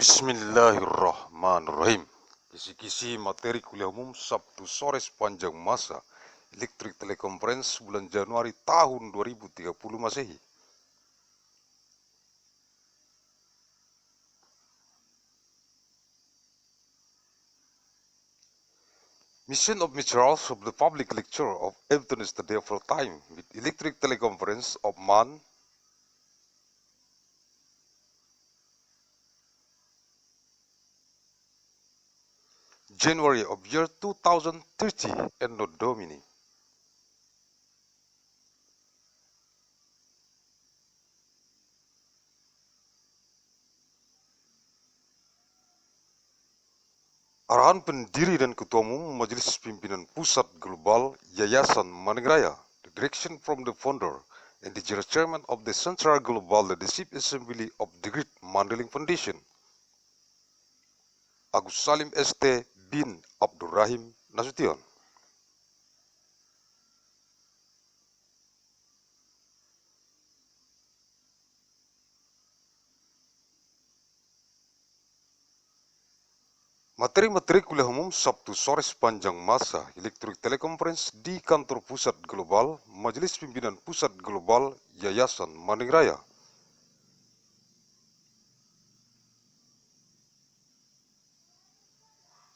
Bismillahirrahmanirrahim. Kisi-kisi materi kuliah umum Sabtu sore sepanjang masa elektrik teleconference bulan Januari tahun 2030 Masehi. Mission of materials of the public lecture of Abdur yesterday for time with electric teleconference of January of year 2030 ANNO DOMINI. Arahan Pendiri dan Ketua Umum Majelis Pimpinan Pusat Global Yayasan Raya, the direction from the founder and the chairman of the Central Global Leadership Assembly of the Great Mandailing Foundation, Agussalim St. bin Abdur Rahim Nasution. Materi-materi kuliah umum Sabtu sore sepanjang masa elektrik teleconference di kantor Pusat Global Majelis Pimpinan Pusat Global Yayasan Raya.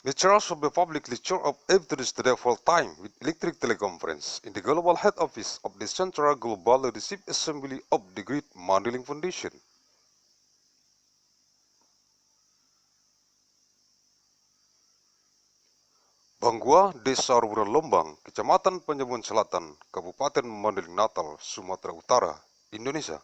Lecturers of the public lecture of Abdur yesterday for time with electric teleconference in the global head office of the Central Global Leadership Assembly of the Great Mandailing Foundation. Banggua, Desa Rural Lombang, Kecamatan Penjabun Selatan, Kabupaten Mandailing Natal, Sumatera Utara, Indonesia.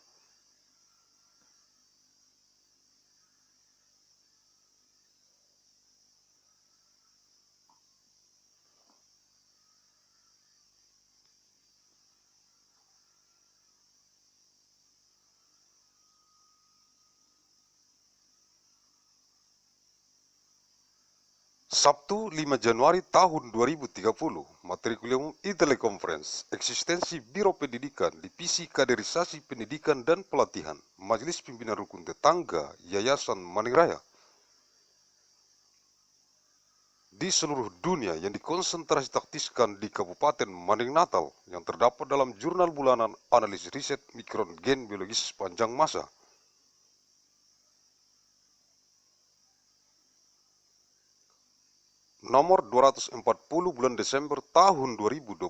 Sabtu 5 Januari tahun 2030, materi kuliah umum e-teleconference, eksistensi Biro Pendidikan, Divisi Kaderisasi Pendidikan dan Pelatihan, Majelis Pimpinan Rukun Tetangga, Yayasan Raya. Di seluruh dunia yang dikonsentrasi taktiskan di Kabupaten Mandailing Natal yang terdapat dalam jurnal bulanan analisis riset mikron gen biologis sepanjang masa. Nomor 240 bulan Desember tahun 2029,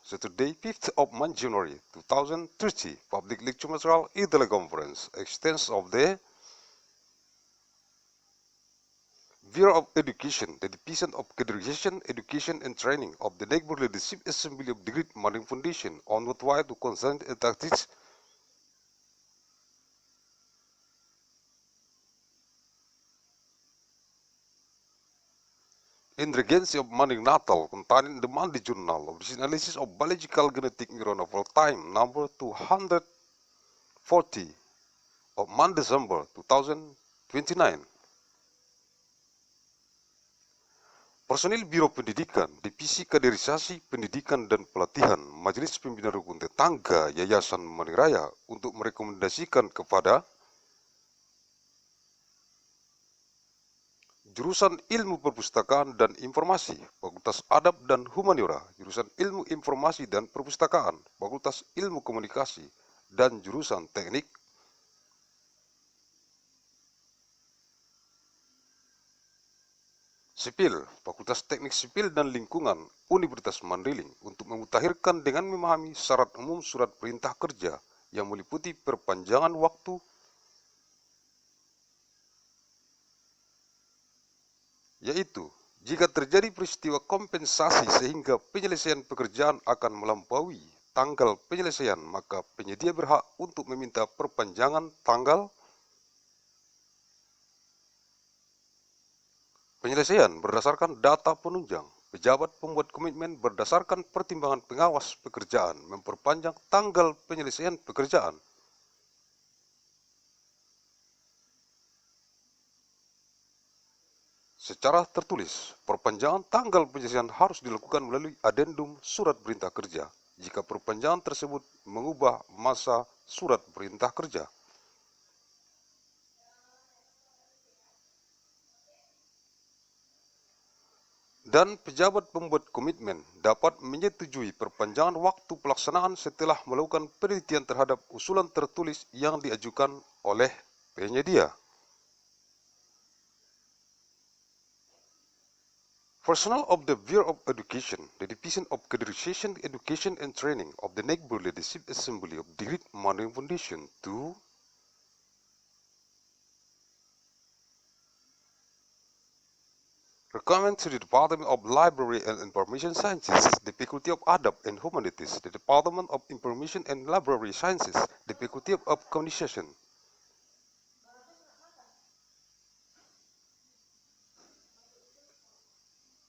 Saturday 5th of January 2030, Public Lecture Material e-Teleconference, extents of the Bureau of Education, the Division of Categorization, Education and Training of the Neighborhood Leadership Assembly of the Great Mandailing Foundation on what way to consent and tactics in Regency of Mandailing Natal, containing the monthly journal of this analysis of biological genetic neuron of all time, number 240 of December 2029. Personil Biro Pendidikan, Divisi Kaderisasi Pendidikan dan Pelatihan, Majelis Pimpinan Rukun Tetangga, Yayasan Raya untuk merekomendasikan kepada Jurusan Ilmu Perpustakaan dan Informasi, Fakultas Adab dan Humaniora, Jurusan Ilmu Informasi dan Perpustakaan, Fakultas Ilmu Komunikasi, dan Jurusan Teknik Sipil, Fakultas Teknik Sipil dan Lingkungan, Universitas Mandailing untuk memutakhirkan dengan memahami syarat umum surat perintah kerja yang meliputi perpanjangan waktu, yaitu jika terjadi peristiwa kompensasi sehingga penyelesaian pekerjaan akan melampaui tanggal penyelesaian, maka penyedia berhak untuk meminta perpanjangan tanggal penyelesaian berdasarkan data penunjang. Pejabat pembuat komitmen berdasarkan pertimbangan pengawas pekerjaan memperpanjang tanggal penyelesaian pekerjaan. Secara tertulis, perpanjangan tanggal penyelesaian harus dilakukan melalui adendum surat perintah kerja jika perpanjangan tersebut mengubah masa surat perintah kerja. dan pejabat pembuat komitmen dapat menyetujui perpanjangan waktu pelaksanaan setelah melakukan penelitian terhadap usulan tertulis yang diajukan oleh penyedia. Personnel of the Bureau of Education, the Division of Categorization, Education and Training of the Neighbor Leadership Assembly of the Great Mandailing Foundation to recommend to the Department of Library and Information Sciences, the Faculty of Adab and Humanities, the Department of Information and Library Sciences, the Faculty of Communication,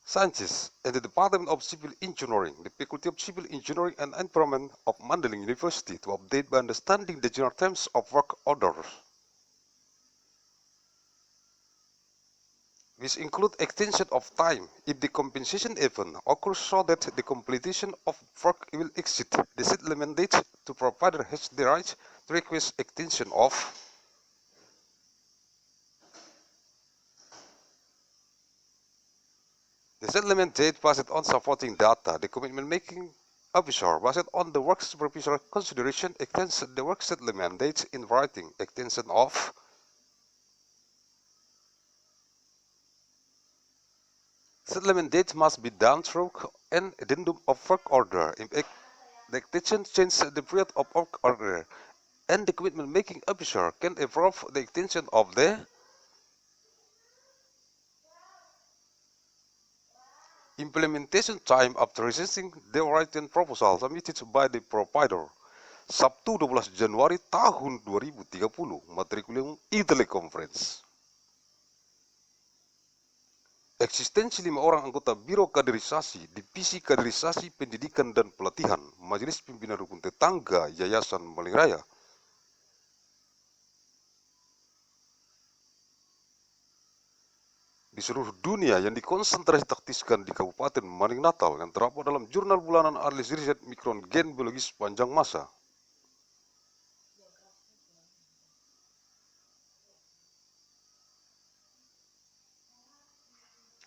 Sciences, and the Department of Civil Engineering, the Faculty of Civil Engineering and Environment of Mandailing University to update by understanding the general terms of work orders, which include extension of time if the compensation event occurs so that the completion of work will exceed the settlement date. To provider has the right to request extension of the settlement date based on supporting data. The commitment making officer based on the work supervisor consideration extends the work settlement date in writing. Extension of settlement date must be done through an addendum of work order. If the extension changes the period of work order, and the commitment making officer can approve the extension of the implementation time after receiving the written proposal submitted by the provider. Sabtu 12 Januari tahun 2030, materi kuliah Teleconference. Eksistensi 5 orang anggota Biro Kaderisasi, Divisi Kaderisasi Pendidikan dan Pelatihan, Majelis Pimpinan Rukun Tetangga Yayasan Raya, di seluruh dunia yang dikonsentrasi taktiskan di Kabupaten Mandailing Natal yang terdapat dalam jurnal bulanan analisis riset mikron gen biologis sepanjang masa.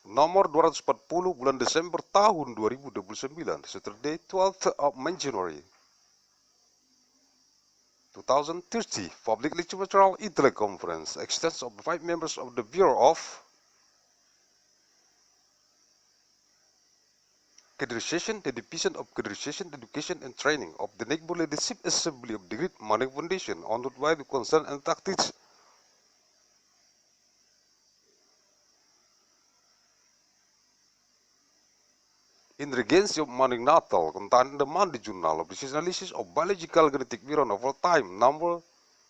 Nomor 240 bulan Desember tahun 2029, Saturday 12th of January 2030, Public Lecture Teleconference, extends of 5 members of the Bureau of Categorization, the Division of Categorization, Education and Training of the Neighbor Leadership Assembly of the Great Mandailing Foundation, honored by the concern and tactics. In Regency of Mandailing Natal, contained in the Monday Journal of Disease Analysis of Biological Genetic Viron of all time, number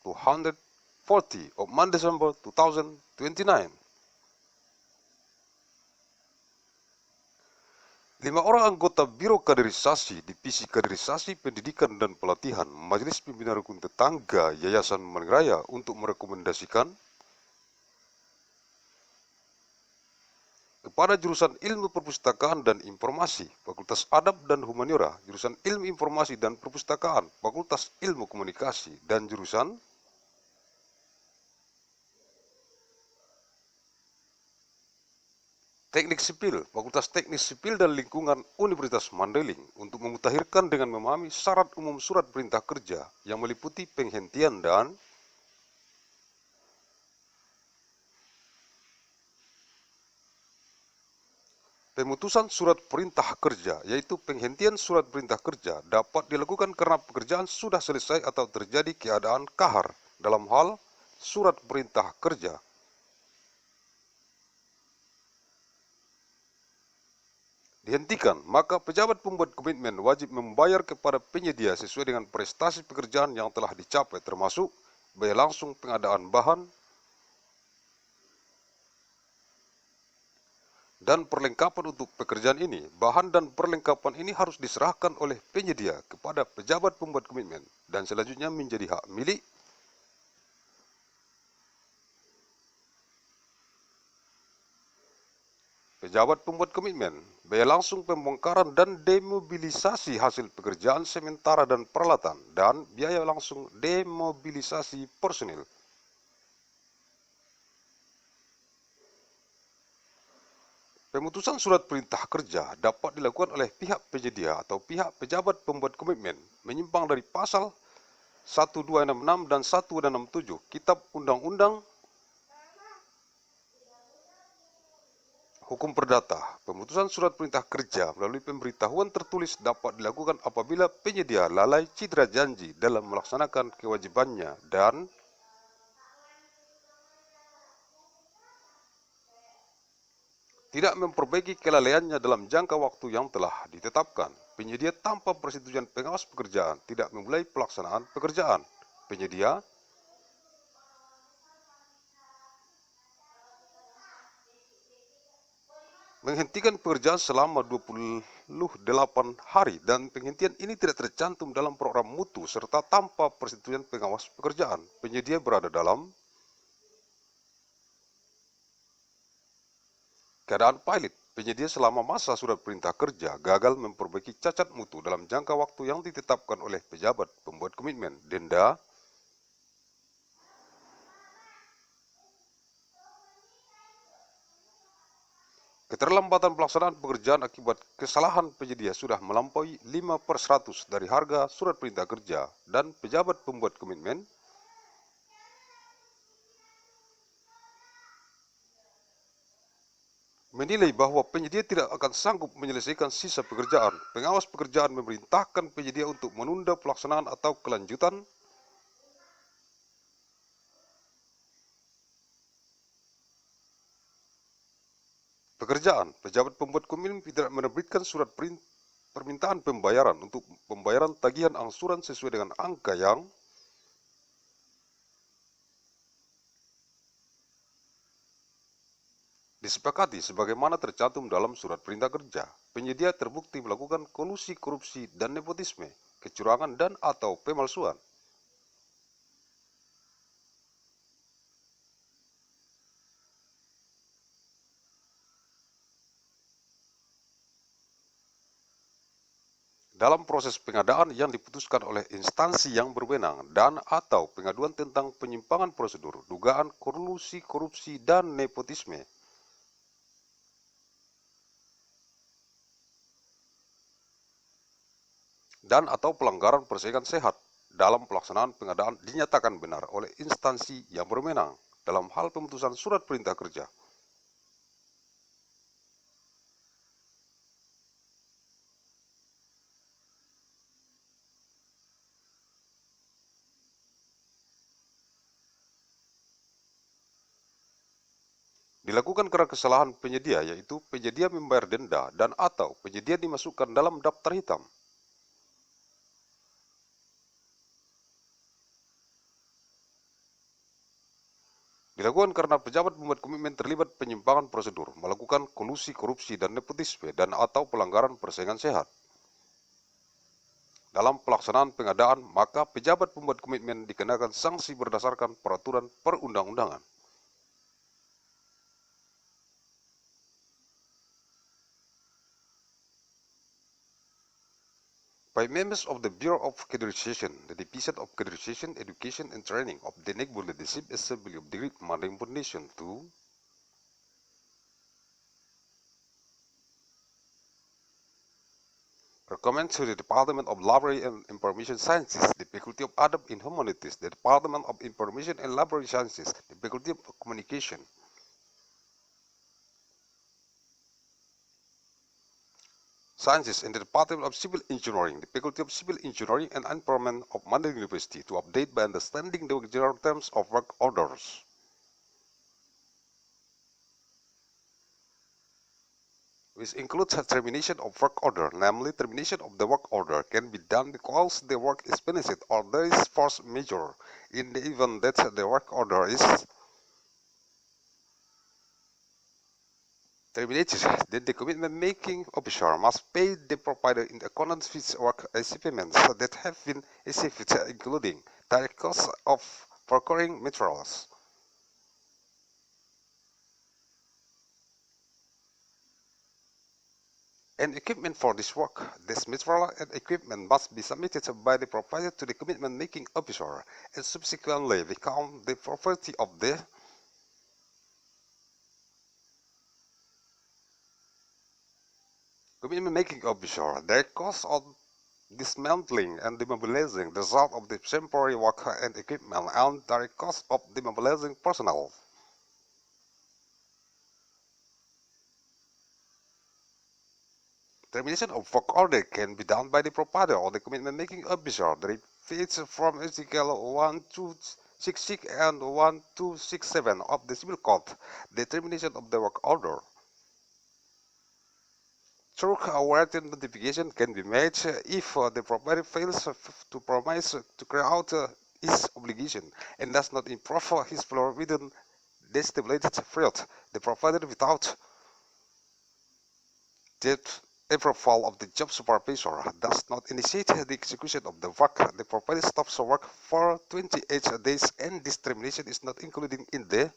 240 of Monday December 2029. 5 orang anggota Biro Kaderisasi, Divisi Kaderisasi Pendidikan dan Pelatihan, Majelis Pimpinan Rukun Tetangga Yayasan Raya untuk merekomendasikan kepada jurusan Ilmu Perpustakaan dan Informasi, Fakultas Adab dan Humaniora, jurusan Ilmu Informasi dan Perpustakaan, Fakultas Ilmu Komunikasi, dan jurusan Teknik Sipil, Fakultas Teknik Sipil dan Lingkungan Universitas Mandailing untuk memutakhirkan dengan memahami syarat umum surat perintah kerja yang meliputi penghentian dan pemutusan surat perintah kerja, yaitu penghentian surat perintah kerja dapat dilakukan karena pekerjaan sudah selesai atau terjadi keadaan kahar dalam hal surat perintah kerja. Dihentikan, maka pejabat pembuat komitmen wajib membayar kepada penyedia sesuai dengan prestasi pekerjaan yang telah dicapai, termasuk biaya langsung pengadaan bahan dan perlengkapan untuk pekerjaan ini. Bahan dan perlengkapan ini harus diserahkan oleh penyedia kepada pejabat pembuat komitmen dan selanjutnya menjadi hak milik pejabat pembuat komitmen. Biaya langsung pembongkaran dan demobilisasi hasil pekerjaan sementara dan peralatan, dan biaya langsung demobilisasi personil. Pemutusan surat perintah kerja dapat dilakukan oleh pihak penyedia atau pihak pejabat pembuat komitmen menyimpang dari pasal 1266 dan 1267 Kitab Undang-Undang Hukum Perdata. Pemutusan surat perintah kerja melalui pemberitahuan tertulis dapat dilakukan apabila penyedia lalai citra janji dalam melaksanakan kewajibannya dan tidak memperbaiki kelalaiannya dalam jangka waktu yang telah ditetapkan. Penyedia tanpa persetujuan pengawas pekerjaan tidak memulai pelaksanaan pekerjaan. Penyedia menghentikan pekerjaan selama 28 hari dan penghentian ini tidak tercantum dalam program mutu serta tanpa persetujuan pengawas pekerjaan. Penyedia berada dalam keadaan pilot. Penyedia selama masa surat perintah kerja gagal memperbaiki cacat mutu dalam jangka waktu yang ditetapkan oleh pejabat pembuat komitmen. Denda keterlambatan pelaksanaan pekerjaan akibat kesalahan penyedia sudah melampaui 5/100 dari harga surat perintah kerja dan pejabat pembuat komitmen menilai bahwa penyedia tidak akan sanggup menyelesaikan sisa pekerjaan. Pengawas pekerjaan memerintahkan penyedia untuk menunda pelaksanaan atau kelanjutan pekerjaan. Pejabat pembuat komitmen tidak menerbitkan surat permintaan pembayaran untuk pembayaran tagihan angsuran sesuai dengan angka yang disepakati sebagaimana tercantum dalam surat perintah kerja. Penyedia terbukti melakukan kolusi, korupsi, dan nepotisme, kecurangan dan atau pemalsuan. Dalam proses pengadaan yang diputuskan oleh instansi yang berwenang dan atau pengaduan tentang penyimpangan prosedur, dugaan kolusi, korupsi, dan nepotisme. Dan atau pelanggaran persaingan sehat dalam pelaksanaan pengadaan dinyatakan benar oleh instansi yang berwenang dalam hal pemutusan surat perintah kerja. Dilakukan karena kesalahan penyedia, yaitu penyedia membayar denda dan atau penyedia dimasukkan dalam daftar hitam. Dilakukan karena pejabat pembuat komitmen terlibat penyimpangan prosedur, melakukan kolusi, korupsi, dan nepotisme, dan atau pelanggaran persaingan sehat. Dalam pelaksanaan pengadaan, maka pejabat pembuat komitmen dikenakan sanksi berdasarkan peraturan perundang-undangan. By members of the Bureau of Accreditation, the Division of Accreditation, Education and Training of the National Leadership Assembly of the Mandailing Foundation to recommend to the Department of Library and Information Sciences, the Faculty of Adab in Humanities, the Department of Information and Library Sciences, the Faculty of Communication, Sciences, and the Department of Civil Engineering, the Faculty of Civil Engineering and Environment of Mandailing University to update by understanding the general terms of work orders. Which includes a termination of work order, namely termination of the work order can be done because the work is finished or there is force majeure. In the event that the work order is terminated, then the commitment-making officer must pay the provider in accordance with work achievements that have been achieved, including direct costs of procuring materials and equipment for this work. This material and equipment must be submitted by the provider to the commitment-making officer and subsequently become the property of the Commitment making officer, their cost of dismantling and demobilizing the result of the temporary work and equipment and direct cost of demobilizing personnel. Termination of work order can be done by the provider or the commitment making officer. The refers from Article 1266 and 1267 of the Civil Code. The termination of the work order through a written notification can be made if the provider fails to promise to carry out his obligation and does not improve his floor within the stipulated period. The provider without the approval of the job supervisor does not initiate the execution of the work. The provider stops work for 28 days and this termination is not included in the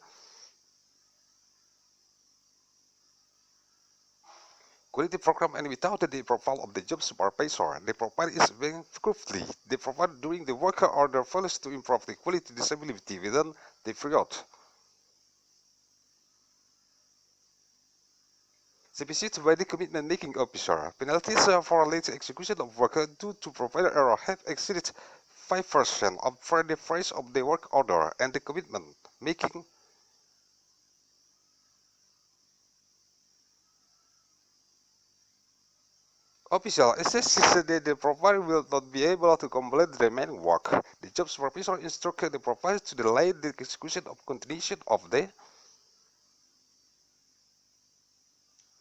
quality program and without the approval of the job supervisor. The provider is bankruptcy. The provider doing the work order fails to improve the quality disability within the period. Specified by the commitment making officer, penalties for late execution of work due to provider error have exceeded 5% of the price of the work order and the commitment making official assesses that the provider will not be able to complete the remaining work. The job supervisor instructs the provider to delay the execution of continuation of the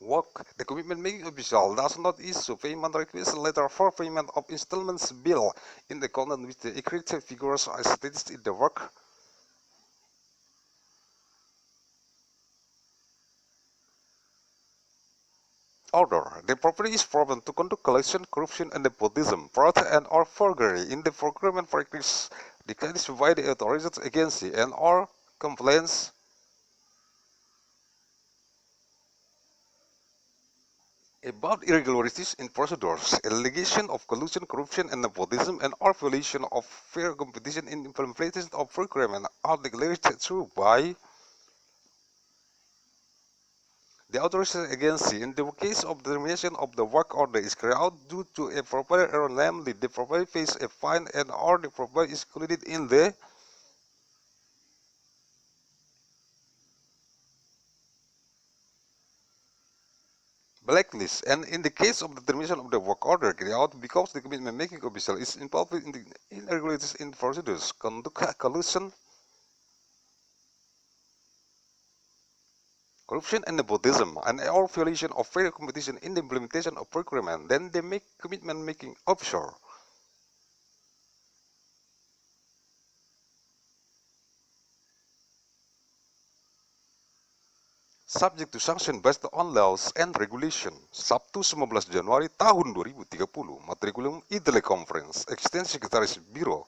work. The commitment making official does not issue payment request letter for payment of installments bill in accordance with the agreed figures as stated in the work order. The property is proven to conduct collection, corruption, and nepotism, fraud, and or forgery in the procurement practice declared by the authorized agency and or complaints about irregularities in procedures, allegation of collusion, corruption, and nepotism, and or violation of fair competition in implementation of procurement are declared true by the authorized agency. In the case of the termination of the work order is carried out due to a provider error, namely the provider pays a fine and or the provider is included in the blacklist, and in the case of the termination of the work order carried out because the commitment making official is involved in the irregularities in procedures, conduct, collusion, corruption, and nepotism, and or violation of fair competition in the implementation of procurement, then they make commitment making officer. Subject to sanction based on laws and regulation. Sabtu 19 Januari tahun 2030, matrikulum Teleconference, Ekstensi Sekretaris Biro.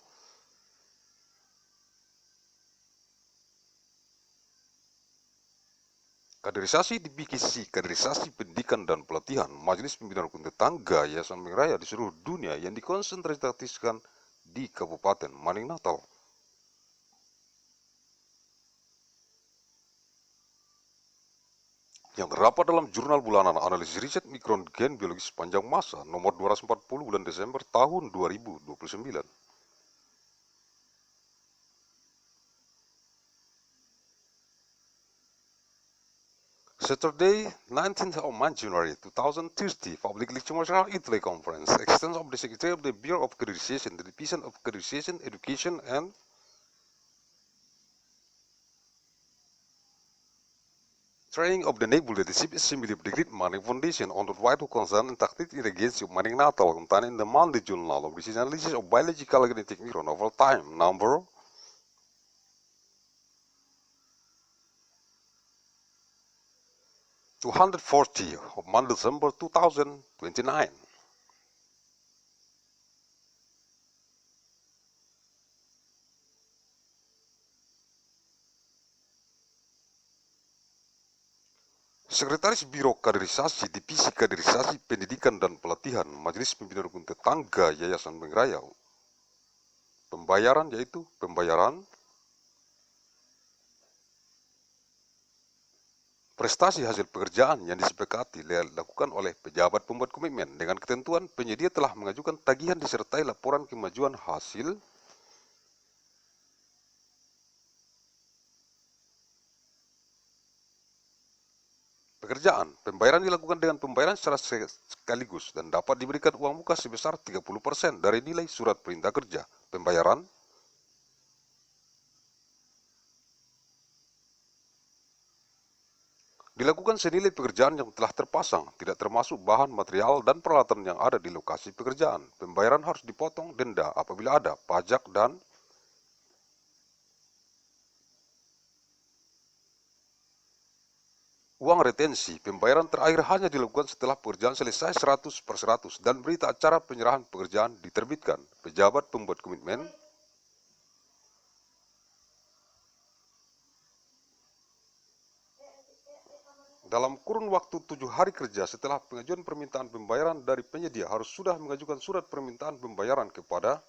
Kaderisasi di KISI, kaderisasi pendidikan dan pelatihan Majelis Pimpinan Rukun Tetangga Yayasan Raya di seluruh dunia yang dikonsentrasikan di Kabupaten Maning Natal. Yang terdapat dalam jurnal bulanan analisis riset mikron gen biologis sepanjang masa nomor 240 bulan Desember tahun 2029. Saturday, 19th of January 2030, public lecture in Teleconference, extension of the Secretary of the Bureau of Accreditation, the Division of Accreditation, Education and Training of the Naval Leadership Assembly of the Great Maning Foundation on the right to concern and tactic in the against of Maning Natal contained in the Monday Journal of the Analysis of Biological Genetic Neuron over time, number 240 of Monday, December 2029. Sekretaris Biro Kaderisasi Divisi Kaderisasi Pendidikan dan Pelatihan Majelis Pimpinan Rukun Tetangga Yayasan Raya. Pembayaran yaitu pembayaran Prestasi hasil pekerjaan yang disepakati dilakukan oleh pejabat pembuat komitmen dengan ketentuan penyedia telah mengajukan tagihan disertai laporan kemajuan hasil pekerjaan. Pembayaran dilakukan dengan pembayaran secara sekaligus dan dapat diberikan uang muka sebesar 30% dari nilai surat perintah kerja. Pembayaran dilakukan senilai pekerjaan yang telah terpasang, tidak termasuk bahan, material, dan peralatan yang ada di lokasi pekerjaan. Pembayaran harus dipotong denda apabila ada, pajak, dan uang retensi. Pembayaran terakhir hanya dilakukan setelah pekerjaan selesai 100% dan berita acara penyerahan pekerjaan diterbitkan. Pejabat pembuat komitmen dalam kurun waktu 7 hari kerja setelah pengajuan permintaan pembayaran dari penyedia harus sudah mengajukan surat permintaan pembayaran kepada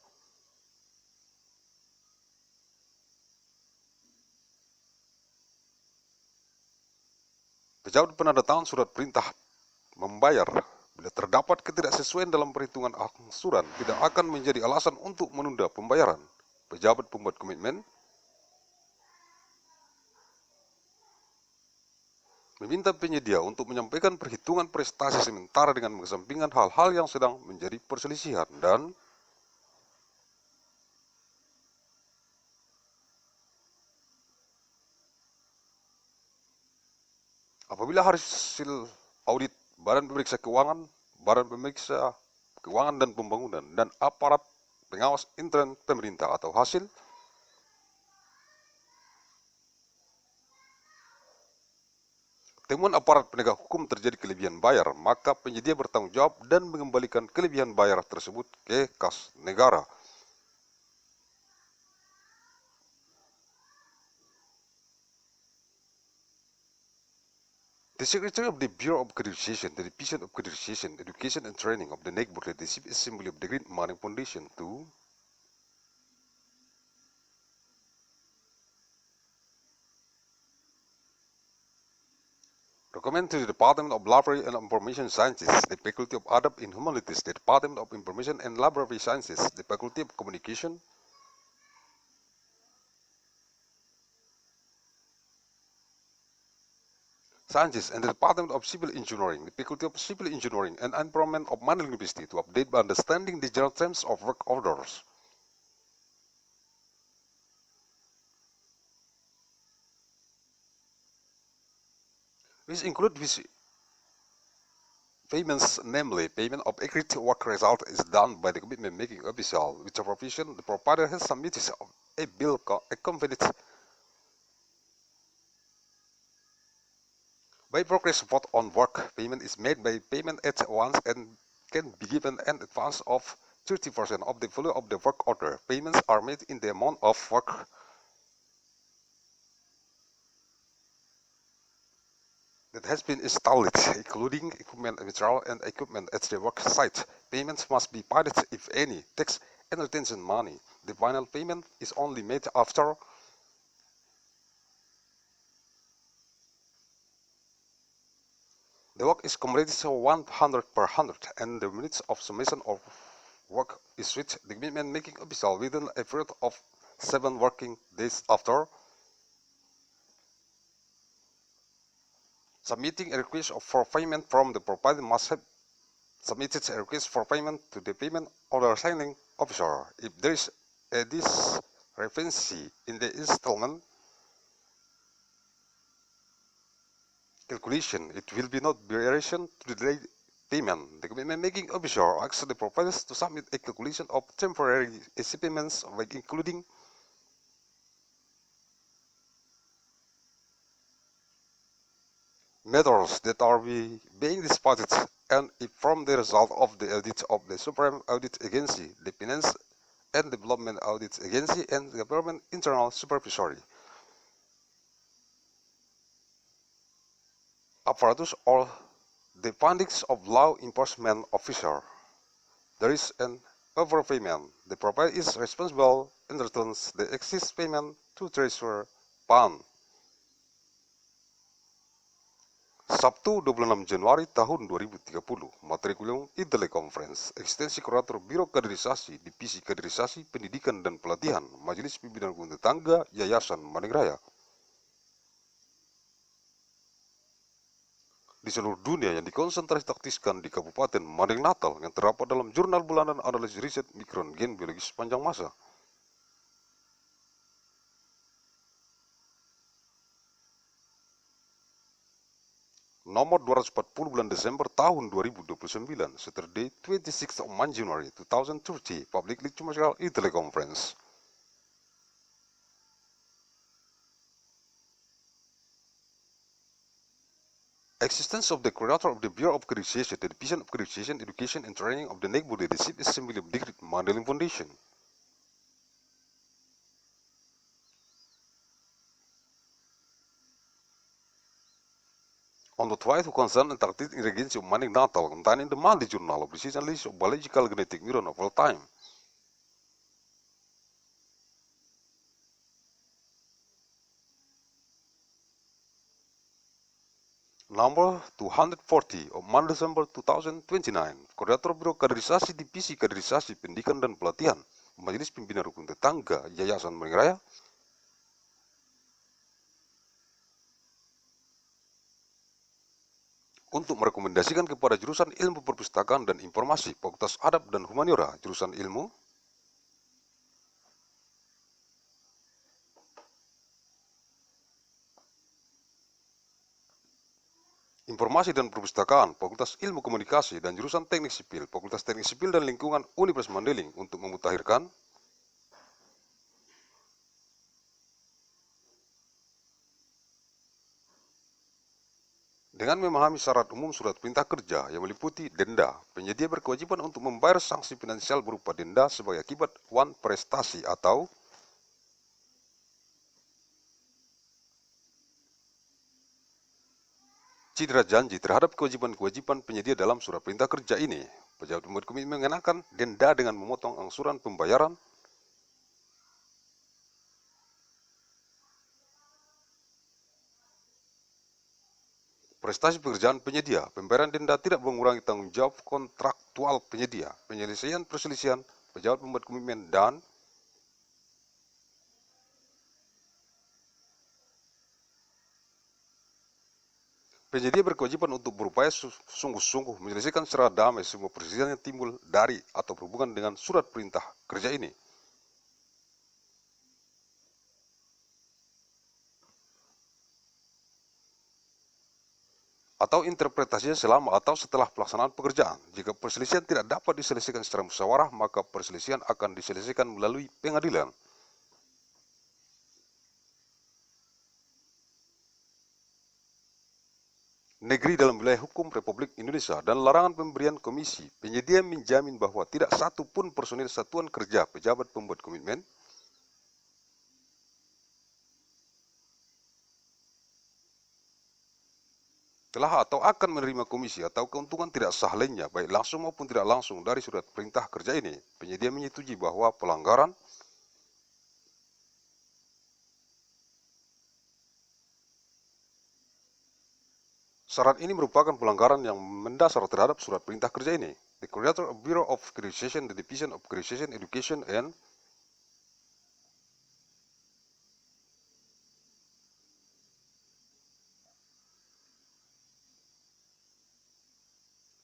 pejabat penandatangan surat perintah membayar. Bila terdapat ketidaksesuaian dalam perhitungan angsuran, tidak akan menjadi alasan untuk menunda pembayaran. Pejabat pembuat komitmen meminta penyedia untuk menyampaikan perhitungan prestasi sementara dengan mengesampingkan hal-hal yang sedang menjadi perselisihan dan apabila hasil audit Badan Pemeriksa Keuangan, Badan Pemeriksa Keuangan dan Pembangunan, dan aparat pengawas intern pemerintah atau hasil temuan aparat penegak hukum terjadi kelebihan bayar, maka penyedia bertanggung jawab dan mengembalikan kelebihan bayar tersebut ke kas negara. The Secretary of the Bureau of Accreditation, the Division of Accreditation, Education and Training of the Neighborhood Leadership Assembly of the Great Money Foundation to recommend to the Department of Library and Information Sciences, the Faculty of Adab and Humanities, the Department of Information and Library Sciences, the Faculty of Communication, Sciences, and the Department of Civil Engineering, the Faculty of Civil Engineering and Environment of Mandailing University to update by understanding the general terms of work orders. Which include payments, namely payment of agreed work result is done by the commitment making official, which a provision the provider has submitted a bill accompanied by progress report on work. Payment is made by payment at once and can be given an advance of 30% of the value of the work order. Payments are made in the amount of work that has been installed, including equipment, material, and equipment at the work site. Payments must be paid, if any, tax and retention money. The final payment is only made after the work is completed 100% and the minutes of submission of work is reached the commitment making official within a period of 7 working days after submitting a request for payment from the provider must have submitted a request for payment to the payment order signing officer. If there is a discrepancy in the installment calculation, it will be not variation to the delayed payment. The commitment making officer asks the providers to submit a calculation of temporary payments, like including matters that are being disputed, and if from the result of the audit of the Supreme Audit Agency, the Finance and Development Audit Agency, and the Government Internal Supervisory apparatus, or the findings of law enforcement officer, there is an overpayment. The provider is responsible and returns the excess payment to treasurer fund. Sabtu 26 Januari tahun 2030, materi kuliah Teleconference, ekstensi kurator Biro Kaderisasi, Divisi Kaderisasi, Pendidikan dan Pelatihan, Majelis Pimpinan Rumah Tangga, Yayasan Raya. Di seluruh dunia yang dikonsentrasi taktiskan di Kabupaten Mandailing Natal yang terdapat dalam jurnal bulanan analisis riset mikron gen biologis sepanjang masa. Nomor 240 bulan Desember tahun 2029, Saturday 26 January 2030, publicly commercial Teleconference. Existence of the Coordinator of the Bureau of Accreditation, the Division of Accreditation, Education and Training of the Neighborhood Leadership Assembly of Berdiri Mandailing Foundation. On the twice who concern and tactic in regency of Mandailing Natal contained in the monthly journal of disease and list of biological genetic neuron of all time. Number 240 of Monday December 2029, Koordinator Biro Kaderisasi Divisi Kaderisasi Pendidikan dan Pelatihan, Majelis Pimpinan Rukun Tetangga, Yayasan Raya, untuk merekomendasikan kepada jurusan Ilmu Perpustakaan dan Informasi, Fakultas Adab dan Humaniora, jurusan Ilmu, Informasi dan Perpustakaan, Fakultas Ilmu Komunikasi dan jurusan Teknik Sipil, Fakultas Teknik Sipil dan Lingkungan Universitas Mandailing untuk memutakhirkan dengan memahami syarat umum surat perintah kerja yang meliputi denda, penyedia berkewajiban untuk membayar sanksi finansial berupa denda sebagai akibat wan prestasi atau cedera janji terhadap kewajiban-kewajiban penyedia dalam surat perintah kerja ini. Pejabat pembuat komitmen mengenakan denda dengan memotong angsuran pembayaran prestasi pekerjaan penyedia. Pembayaran denda tidak mengurangi tanggung jawab kontraktual penyedia. Penyelesaian perselisihan pejabat pembuat komitmen dan penyedia berkewajiban untuk berupaya sungguh-sungguh menyelesaikan secara damai semua perselisihan yang timbul dari atau berhubungan dengan surat perintah kerja ini. Atau interpretasinya selama atau setelah pelaksanaan pekerjaan. Jika perselisihan tidak dapat diselesaikan secara musyawarah, maka perselisihan akan diselesaikan melalui pengadilan. Negeri dalam wilayah hukum Republik Indonesia dan larangan pemberian komisi, penyedia menjamin bahwa tidak satu pun personil satuan kerja pejabat pembuat komitmen telah atau akan menerima komisi atau keuntungan tidak sah lainnya, baik langsung maupun tidak langsung dari surat perintah kerja ini. Penyedia menyetujui bahwa pelanggaran syarat ini merupakan pelanggaran yang mendasar terhadap surat perintah kerja ini. The Coordinator of Bureau of Accreditation, the Division of Accreditation, Education and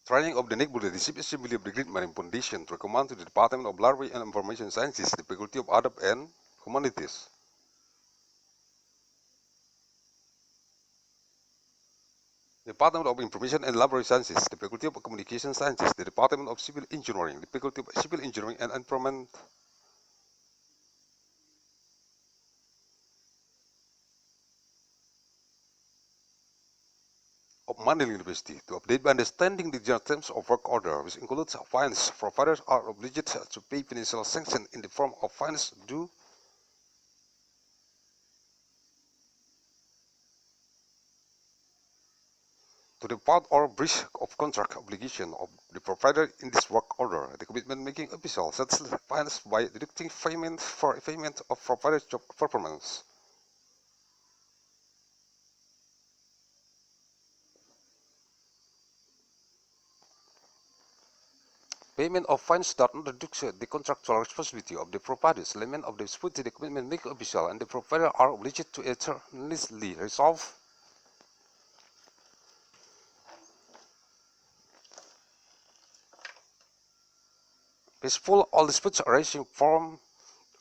Training of the Neighborhood Leadership Assembly of the Great Marine Foundation to recommend to the Department of Library and Information Sciences, the Faculty of Adab and Humanities. The Department of Information and Library Sciences, the Faculty of Communication Sciences, the Department of Civil Engineering, the Faculty of Civil Engineering and Environment, of Mandailing University to update by understanding the general terms of work order, which includes fines. Providers are obliged to pay financial sanction in the form of fines due to the part or breach of contract obligation of the provider in this work order. The commitment making official sets the fines by deducting payment for payment of provider's job performance. Payment of fines does not reduce the contractual responsibility of the providers. Element of the dispute the commitment make official, and the provider are obliged to eternally resolve. Peaceful all disputes arising from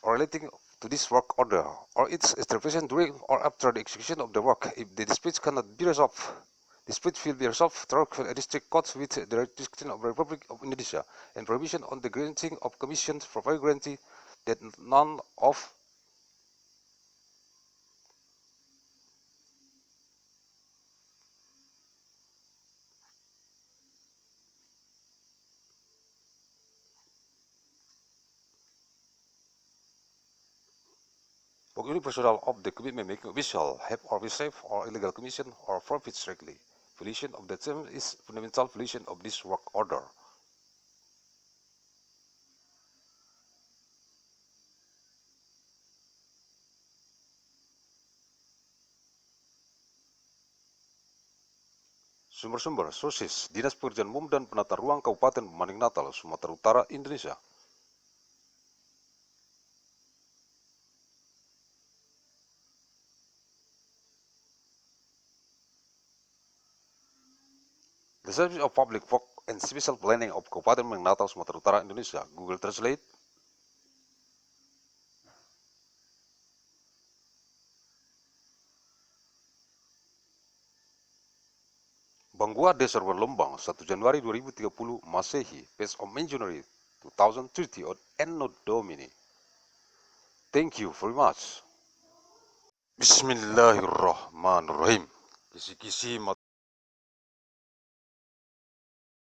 or relating to this work order or its establishment during or after the execution of the work. If the disputes cannot be resolved, dispute will be resolved through a district court with the jurisdiction of the Republic of Indonesia and prohibition on the granting of commissions for guarantee that none of universal of the commitment making official have or receive or illegal commission or forfeits directly. Violation of the term is fundamental violation of this work order. Sumber-sumber, sources, Dinas Pekerjaan Umum dan Penata Ruang Kabupaten Pemaning Natal, Sumatera Utara, Indonesia. The Service of Public Work and Special Planning of Kabupaten Pemaning Natal, Sumatera Utara, Indonesia. Google Translate. Banggua Deserwan Lombang, 1 Januari 2030, Masehi, based on Januari 2030 on ANNO DOMINI. Thank you very much. Bismillahirrahmanirrahim. Kisi-kisi